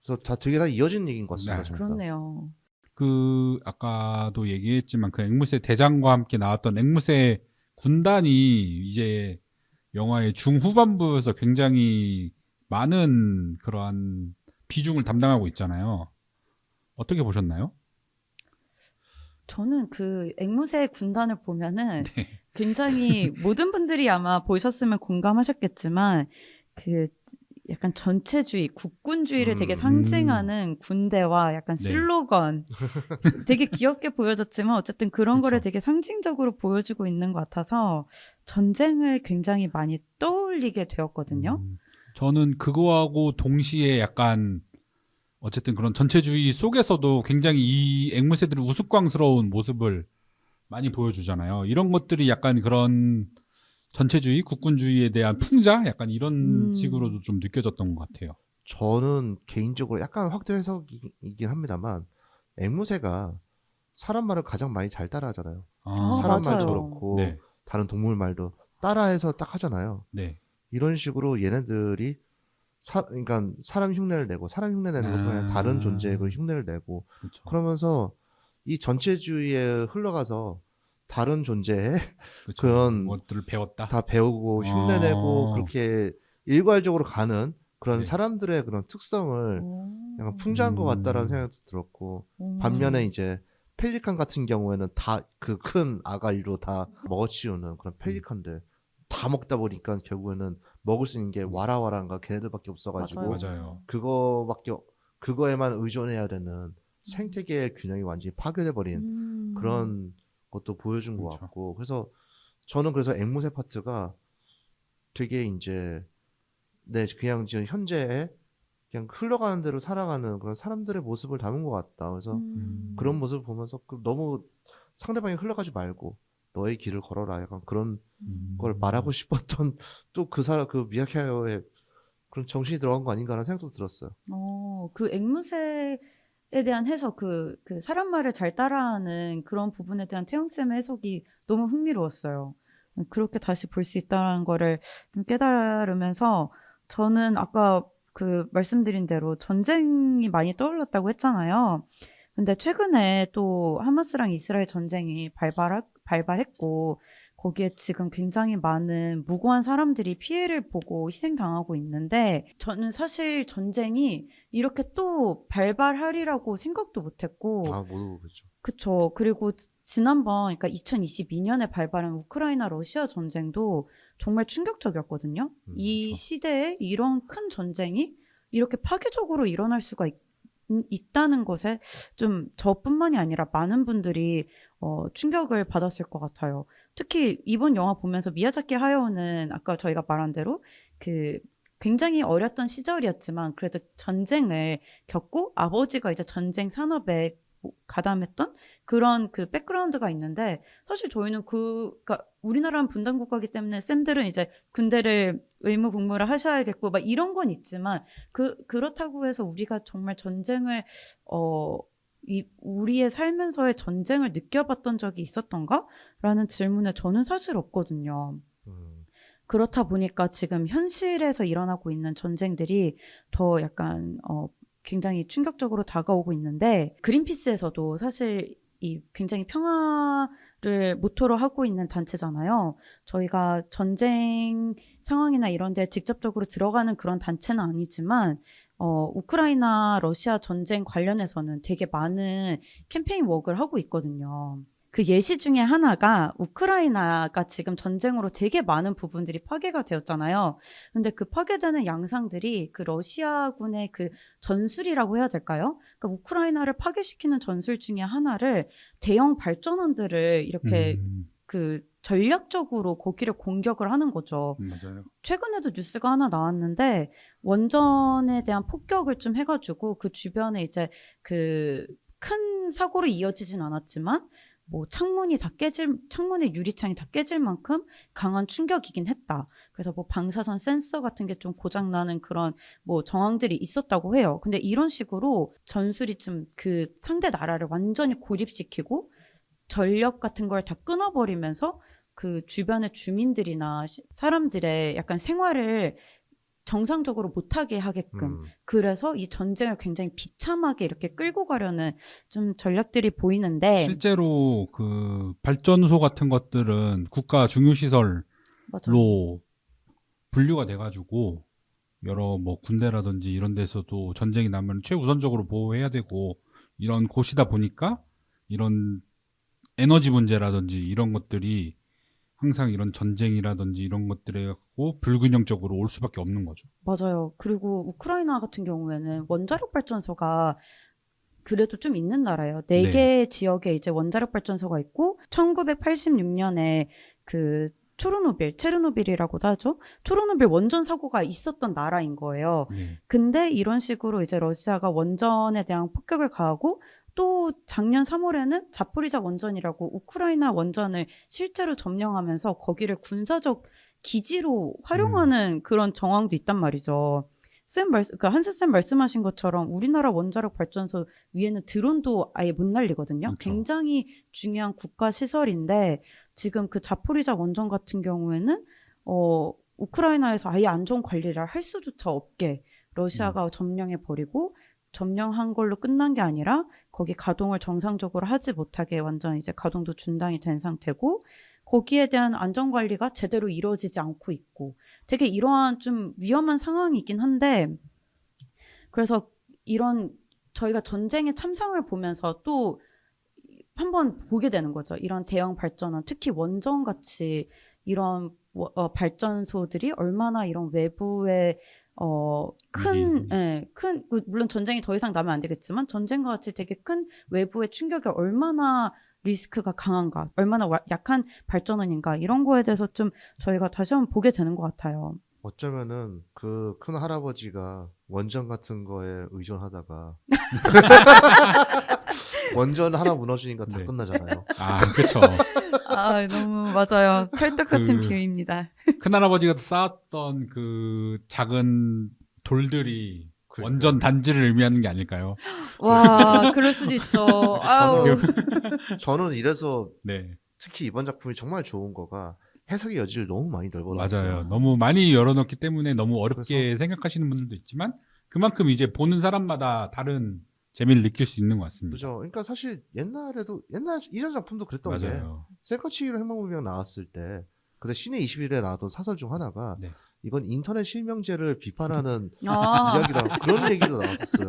그래서 되게 다 이어진 얘기인 것 같습니다. 네. 전부 다. 그렇네요. 그 아까도 얘기했지만 그 앵무새 대장과 함께 나왔던 앵무새 군단이 이제 영화의 중후반부에서 굉장히 많은 그러한 비중을 담당하고 있잖아요. 어떻게 보셨나요? 저는 그 앵무새 군단을 보면은 네. 굉장히 모든 분들이 아마 보셨으면 공감하셨겠지만 그 약간 전체주의, 국군주의를 되게 상징하는 군대와 약간 네. 슬로건 되게 귀엽게 보여졌지만 어쨌든 그런 거를 그쵸. 되게 상징적으로 보여주고 있는 것 같아서 전쟁을 굉장히 많이 떠올리게 되었거든요. 저는 그거하고 동시에 약간 어쨌든 그런 전체주의 속에서도 굉장히 이 앵무새들의 우스꽝스러운 모습을 많이 보여주잖아요. 이런 것들이 약간 그런 전체주의, 국군주의에 대한 풍자? 약간 이런 식으로도 좀 느껴졌던 것 같아요. 저는 개인적으로 약간 확대 해석이긴 합니다만 앵무새가 사람 말을 가장 많이 잘 따라하잖아요. 사람 맞아요. 말도 그렇고 네. 다른 동물 말도 따라해서 딱 하잖아요. 네. 이런 식으로 얘네들이 그러니까 사람 흉내를 내고 사람 흉내 내는 것뿐 아니라 다른 존재의 그 흉내를 내고 그렇죠. 그러면서 이 전체주의에 흘러가서 다른 존재의 그렇죠. 그런 것들을 배웠다. 다 배우고 흉내내고 그렇게 일괄적으로 가는 그런 네. 사람들의 그런 특성을 약간 풍자한 것 같다라는 생각도 들었고 반면에 이제 펠리칸 같은 경우에는 다 그 큰 아가리로 다 먹어치우는 그런 펠리칸들 다 먹다 보니까 결국에는 먹을 수 있는 게 와라와라인가 걔네들밖에 없어가지고 맞아요. 그거에만 의존해야 되는 생태계의 균형이 완전히 파괴돼 버린 그런 것도 보여준 것 그렇죠. 같고 그래서 저는 그래서 앵무새 파트가 되게 이제 그냥 지금 현재에 그냥 흘러가는 대로 살아가는 그런 사람들의 모습을 담은 것 같다. 그래서 그런 모습을 보면서 너무 상대방이 흘러가지 말고 너의 길을 걸어라. 약간 그런 걸 말하고 싶었던 또 그 미야키 하야오의 그런 정신이 들어간 거 아닌가라는 생각도 들었어요. 그 앵무새 대한 해석, 그 사람 말을 잘 따라하는 그런 부분에 대한 태용쌤의 해석이 너무 흥미로웠어요. 그렇게 다시 볼 수 있다는 거를 좀 깨달으면서 저는 아까 그 말씀드린 대로 전쟁이 많이 떠올랐다고 했잖아요. 근데 최근에 또 하마스랑 이스라엘 전쟁이 발발했고 거기에 지금 굉장히 많은 무고한 사람들이 피해를 보고 희생당하고 있는데 저는 사실 전쟁이 이렇게 또 발발하리라고 생각도 못했고 모두 그렇죠. 그쵸. 그리고 지난번 그러니까 2022년에 발발한 우크라이나 러시아 전쟁도 정말 충격적이었거든요. 이 그렇죠. 시대에 이런 큰 전쟁이 이렇게 파괴적으로 일어날 수가 있다는 것에 좀 저뿐만이 아니라 많은 분들이 충격을 받았을 것 같아요. 특히 이번 영화 보면서 미야자키 하야오는 아까 저희가 말한 대로 그 굉장히 어렸던 시절이었지만 그래도 전쟁을 겪고 아버지가 이제 전쟁 산업에 가담했던 그런 그 백그라운드가 있는데 사실 저희는 그러니까 우리나라는 분단 국가이기 때문에 쌤들은 이제 군대를 의무 복무를 하셔야겠고 막 이런 건 있지만 그렇다고 해서 우리가 정말 전쟁을 우리의 살면서의 전쟁을 느껴봤던 적이 있었던가?라는 질문에 저는 사실 없거든요. 그렇다 보니까 지금 현실에서 일어나고 있는 전쟁들이 더 약간 굉장히 충격적으로 다가오고 있는데 그린피스에서도 사실 이 굉장히 평화를 모토로 하고 있는 단체잖아요. 저희가 전쟁 상황이나 이런 데 직접적으로 들어가는 그런 단체는 아니지만 우크라이나 러시아 전쟁 관련해서는 되게 많은 캠페인 워크를 하고 있거든요. 그 예시 중에 하나가 우크라이나가 지금 전쟁으로 되게 많은 부분들이 파괴가 되었잖아요. 근데 그 파괴되는 양상들이 그 러시아군의 그 전술이라고 해야 될까요? 그러니까 우크라이나를 파괴시키는 전술 중에 하나를 대형 발전원들을 이렇게 그 전략적으로 거기를 공격을 하는 거죠. 맞아요. 최근에도 뉴스가 하나 나왔는데 원전에 대한 폭격을 좀 해가지고 그 주변에 이제 그 큰 사고로 이어지진 않았지만 뭐 창문의 유리창이 다 깨질 만큼 강한 충격이긴 했다. 그래서 뭐 방사선 센서 같은 게 좀 고장나는 그런 뭐 정황들이 있었다고 해요. 근데 이런 식으로 전술이 좀 그 상대 나라를 완전히 고립시키고 전력 같은 걸 다 끊어버리면서 그 주변의 주민들이나 사람들의 약간 생활을 정상적으로 못하게 하게끔 그래서 이 전쟁을 굉장히 비참하게 이렇게 끌고 가려는 좀 전략들이 보이는데 실제로 그 발전소 같은 것들은 국가 중요시설로 맞아요. 분류가 돼가지고 여러 뭐 군대라든지 이런 데서도 전쟁이 나면 최우선적으로 보호해야 되고 이런 곳이다 보니까 이런 에너지 문제라든지 이런 것들이 항상 이런 전쟁이라든지 이런 것들에 갖고 불균형적으로 올 수밖에 없는 거죠. 맞아요. 그리고 우크라이나 같은 경우에는 원자력 발전소가 그래도 좀 있는 나라예요. 4개 지역에 이제 원자력 발전소가 있고 1986년에 그 체르노빌이라고도 하죠. 초르노빌 원전 사고가 있었던 나라인 거예요. 근데 이런 식으로 이제 러시아가 원전에 대한 폭격을 가하고 또 작년 3월에는 자포리자 원전이라고 우크라이나 원전을 실제로 점령하면서 거기를 군사적 기지로 활용하는 그런 정황도 있단 말이죠. 그러니까 한세쌤 말씀하신 것처럼 우리나라 원자력 발전소 위에는 드론도 아예 못 날리거든요. 그렇죠. 굉장히 중요한 국가 시설인데 지금 그 자포리자 원전 같은 경우에는 우크라이나에서 아예 안전 관리를 할 수조차 없게 러시아가 점령해버리고 점령한 걸로 끝난 게 아니라 거기 가동을 정상적으로 하지 못하게 완전 이제 가동도 중단이 된 상태고 거기에 대한 안전 관리가 제대로 이루어지지 않고 있고 되게 이러한 좀 위험한 상황이긴 한데 그래서 이런 저희가 전쟁의 참상을 보면서 또 한번 보게 되는 거죠. 이런 대형 발전원, 특히 원전 같이 이런 발전소들이 얼마나 이런 외부의 물론 전쟁이 더 이상 나면 안 되겠지만 전쟁과 같이 되게 큰 외부의 충격이 얼마나 리스크가 강한가, 얼마나 약한 발전원인가 이런 거에 대해서 좀 저희가 다시 한번 보게 되는 것 같아요. 어쩌면은 그 큰 할아버지가 원전 같은 거에 의존하다가 원전 하나 무너지니까 다 끝나잖아요. 아, 그렇죠. 아, 너무 맞아요. 찰떡 같은 비유입니다. 큰할아버지가 쌓았던 그 작은 돌들이 원전 단지를 의미하는 게 아닐까요? 와, 그럴 수도 있어. 아우. 저는 이래서 네, 특히 이번 작품이 정말 좋은 거가 해석의 여지를 너무 많이 넓어놨어요. 맞아요. 너무 많이 열어놓기 때문에 너무 어렵게 생각하시는 분들도 있지만 그만큼 이제 보는 사람마다 다른 재미를 느낄 수 있는 것 같습니다. 그죠. 그러니까 사실 옛날 이전 작품도 그랬던 게 맞아요. 셀카치히로 행방불명 나왔을 때 그때 신의 21에 나왔던 사설 중 하나가 네. 이건 인터넷 실명제를 비판하는 아, 이야기다 그런 얘기도 나왔었어요.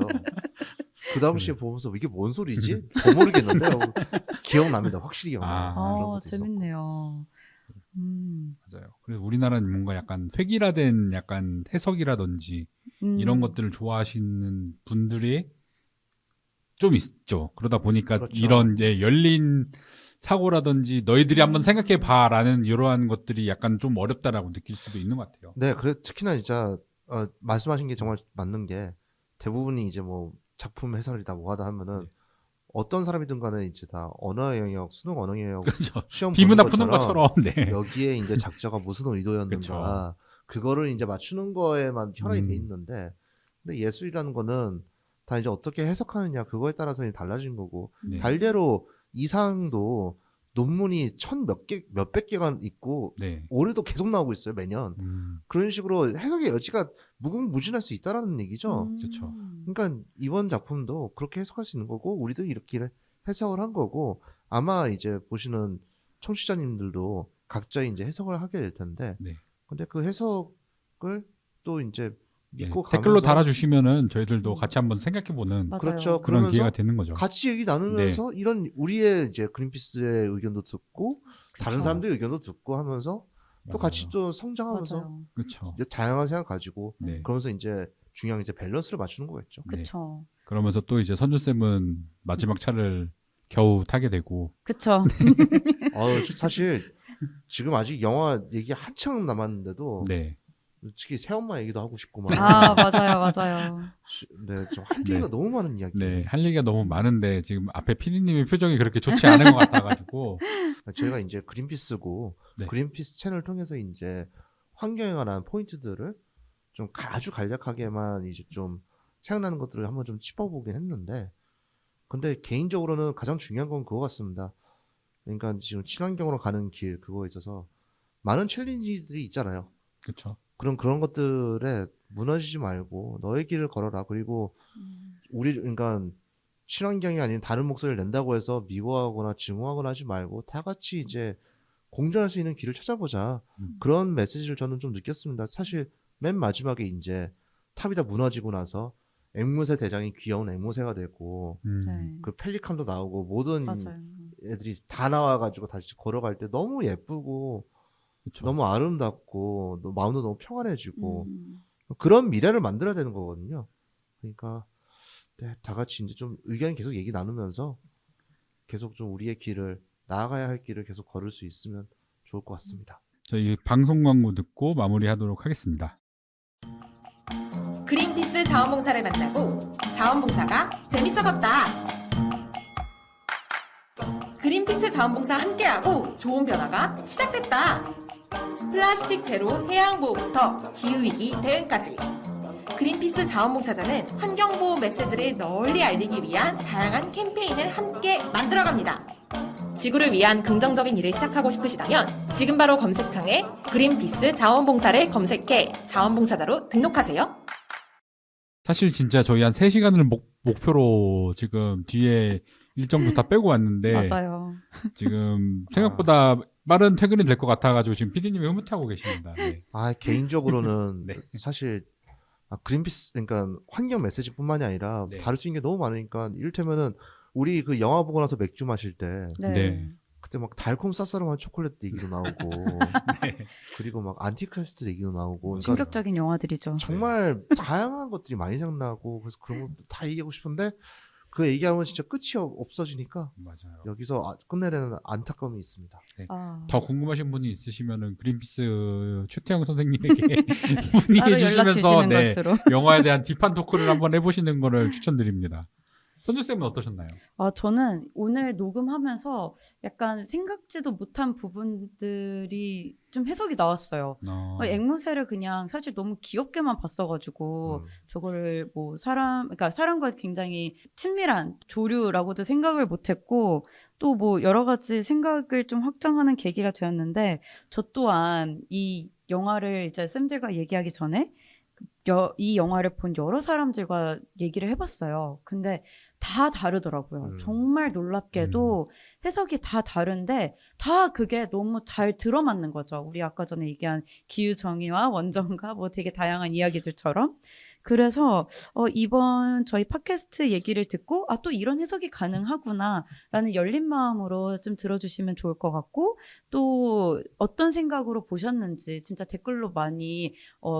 그 당시에 보면서 이게 뭔 소리지? 더 모르겠는데 기억납니다. 확실히 기억나요. 그런 것도 있었고. 재밌네요. 맞아요. 그래서 우리나라는 뭔가 약간 획일화된 약간 해석이라든지 이런 것들을 좋아하시는 분들이 좀 있죠. 그러다 보니까 그렇죠. 이런 열린 사고라든지 너희들이 한번 생각해 봐라는 이러한 것들이 약간 좀 어렵다라고 느낄 수도 있는 것 같아요. 네, 그래 특히나 진짜 말씀하신 게 정말 맞는 게 대부분이 이제 뭐 작품 해설이다 뭐하다 하면은 어떤 사람이든 간에 이제 다 언어 영역, 수능 언어 영역 그렇죠. 시험 비문화 보는 푸는 것처럼. 네. 여기에 이제 작자가 무슨 의도였는가 그쵸. 그거를 이제 맞추는 거에만 혈안이 돼 음. 있는데 근데 예술이라는 거는 다 이제 어떻게 해석하느냐 그거에 따라서 달라진 거고 네. 달대로 이상도 논문이 몇백 개가 있고 네. 올해도 계속 나오고 있어요 매년 그런 식으로 해석의 여지가 무궁무진할 수 있다라는 얘기죠. 그쵸. 그러니까 이번 작품도 그렇게 해석할 수 있는 거고 우리도 이렇게 해석을 한 거고 아마 이제 보시는 청취자님들도 각자 이제 해석을 하게 될 텐데 네. 근데 그 해석을 또 이제 네. 믿고 댓글로 가면서 달아주시면은 저희들도 같이 한번 생각해보는 맞아요. 그렇죠. 그런 그러면서 기회가 되는 거죠. 같이 얘기 나누면서 이런 우리의 이제 그린피스의 의견도 듣고 다른 그쵸. 사람들의 의견도 듣고 하면서 또 맞아요. 같이 또 성장하면서 맞아요. 그렇죠. 이제 다양한 생각 가지고 네. 그러면서 이제 중요한 이제 밸런스를 맞추는 거겠죠. 네. 그쵸. 그러면서 또 이제 선주쌤은 마지막 차를 겨우 타게 되고. 그쵸. 사실 지금 아직 영화 얘기 한참 남았는데도 네. 솔직히 새엄마 얘기도 하고 싶고 막 아, 맞아요. 네, 좀 할 얘기가 네. 너무 많은 이야기. 네. 할 얘기가 너무 많은데 지금 앞에 PD님의 표정이 그렇게 좋지 않은 것 같아가지고. 저희가 이제 그린피스고 네. 그린피스 채널을 통해서 이제 환경에 관한 포인트들을 좀 아주 간략하게만 이제 좀 생각나는 것들을 한번 좀 짚어보긴 했는데 근데 개인적으로는 가장 중요한 건 그거 같습니다. 그러니까 지금 친환경으로 가는 길 그거에 있어서 많은 챌린지들이 있잖아요. 그렇죠. 그런 것들에 무너지지 말고 너의 길을 걸어라. 그리고 그러니까 친환경이 아닌 다른 목소리를 낸다고 해서 미워하거나 증오하거나 하지 말고 다 같이 이제 공존할 수 있는 길을 찾아보자. 그런 메시지를 저는 좀 느꼈습니다. 사실 맨 마지막에 이제 탑이 다 무너지고 나서 앵무새 대장이 귀여운 앵무새가 되고 네. 그 펠리칸도 나오고 모든 맞아요. 애들이 다 나와가지고 다시 걸어갈 때 너무 예쁘고 그쵸. 너무 아름답고 마음도 너무 평안해지고 음. 그런 미래를 만들어야 되는 거거든요. 그러니까 네, 다 같이 이제 좀 의견 계속 얘기 나누면서 계속 좀 우리의 길을 나아가야 할 길을 계속 걸을 수 있으면 좋을 것 같습니다. 저희 방송 광고 듣고 마무리하도록 하겠습니다. 그린피스 자원봉사를 만나고 자원봉사가 재밌어졌다. 그린피스 자원봉사 함께하고 좋은 변화가 시작됐다. 플라스틱 제로 해양보호부터 기후위기 대응까지. 그린피스 자원봉사자는 환경보호 메시지를 널리 알리기 위한 다양한 캠페인을 함께 만들어갑니다. 지구를 위한 긍정적인 일을 시작하고 싶으시다면 지금 바로 검색창에 그린피스 자원봉사를 검색해 자원봉사자로 등록하세요. 사실 진짜 저희 한 3시간을 목표로 지금 뒤에 일정도 다 빼고 왔는데 맞아요. 지금 생각보다 빠른 퇴근이 될 것 같아가지고 지금 PD님이 흐뭇하고 계십니다. 네. 개인적으로는 네. 사실 그린피스 그러니까 환경 메시지뿐만이 아니라 네. 다룰 수 있는 게 너무 많으니까 이를테면은 우리 그 영화 보고 나서 맥주 마실 때 네. 네. 그때 막 달콤 쌉싸름한 초콜릿 얘기도 나오고 네. 그리고 막 안티크리스트 얘기도 나오고 그러니까 충격적인 영화들이죠. 정말 다양한 것들이 많이 생각나고 그래서 그런 것도 다 얘기하고 싶은데 그 얘기하면 진짜 끝이 없어지니까 맞아요. 여기서 끝내야 되는 안타까움이 있습니다. 아, 더 궁금하신 분이 있으시면은 그린피스 최태영 선생님에게 문의해 따로 연락 주시면서 주시는 네, 것으로. 영화에 대한 딥한 토크를 한번 해보시는 거를 추천드립니다. 선주쌤은 어떠셨나요? 저는 오늘 녹음하면서 약간 생각지도 못한 부분들이 좀 해석이 나왔어요. 앵무새를 그냥 사실 너무 귀엽게만 봤어가지고 저거를 뭐 그러니까 사람과 굉장히 친밀한 조류라고도 생각을 못했고 또 뭐 여러 가지 생각을 좀 확장하는 계기가 되었는데 저 또한 이 영화를 이제 쌤들과 얘기하기 전에 이 영화를 본 여러 사람들과 얘기를 해봤어요. 근데 다 다르더라고요. 정말 놀랍게도 해석이 다 다른데 다 그게 너무 잘 들어맞는 거죠. 우리 아까 전에 얘기한 기후정의와 원정과 뭐 되게 다양한 이야기들처럼. 그래서 이번 저희 팟캐스트 얘기를 듣고 또 이런 해석이 가능하구나라는 열린 마음으로 좀 들어주시면 좋을 것 같고 또 어떤 생각으로 보셨는지 진짜 댓글로 많이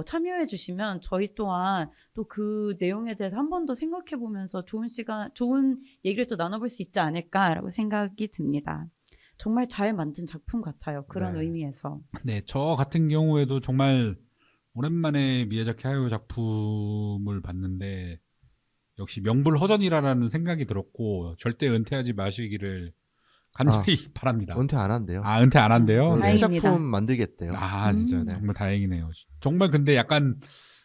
참여해 주시면 저희 또한 또 그 내용에 대해서 한 번 더 생각해 보면서 좋은 얘기를 또 나눠볼 수 있지 않을까라고 생각이 듭니다. 정말 잘 만든 작품 같아요. 그런 네. 의미에서. 네, 저 같은 경우에도 정말 오랜만에 미야자키 하야오 작품을 봤는데 역시 명불허전이라는 생각이 들었고 절대 은퇴하지 마시기를 간절히 바랍니다. 은퇴 안 한대요. 은퇴 안 한대요? 새 다행입니다. 작품 만들겠대요. 진짜 네. 정말 다행이네요. 정말 근데 약간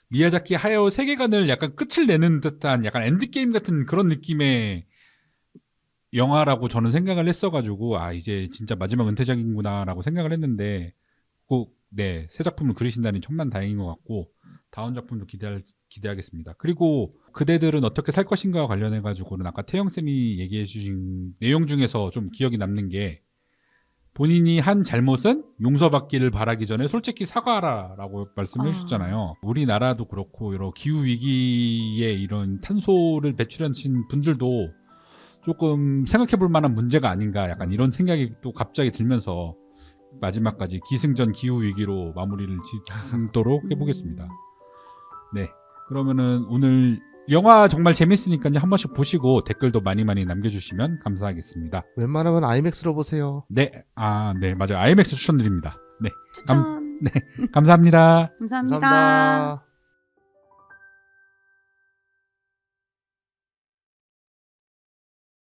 미야자키 하야오 세계관을 약간 끝을 내는 듯한 약간 엔드게임 같은 그런 느낌의 영화라고 저는 생각을 했어가지고 이제 진짜 마지막 은퇴작이구나라고 생각을 했는데 꼭 새 작품을 그리신다니 천만 다행인 것 같고 다음 작품도 기대하겠습니다. 그리고 그대들은 어떻게 살 것인가와 관련해가지고는 아까 태영쌤이 얘기해주신 내용 중에서 좀 기억이 남는 게 본인이 한 잘못은 용서받기를 바라기 전에 솔직히 사과하라라고 말씀해 주셨잖아요. 우리나라도 그렇고 여러 기후위기에 이런 탄소를 배출하신 분들도 조금 생각해 볼 만한 문제가 아닌가 약간 이런 생각이 또 갑자기 들면서 마지막까지 기승전 기후위기로 마무리를 짓도록 해보겠습니다. 네, 그러면은 오늘 영화 정말 재밌으니까요. 한 번씩 보시고 댓글도 많이 남겨주시면 감사하겠습니다. 웬만하면 아이맥스로 보세요. 네, 네, 맞아요. IMAX 추천드립니다. 네, 추천. 감사합니다. 감사합니다. 감사합니다.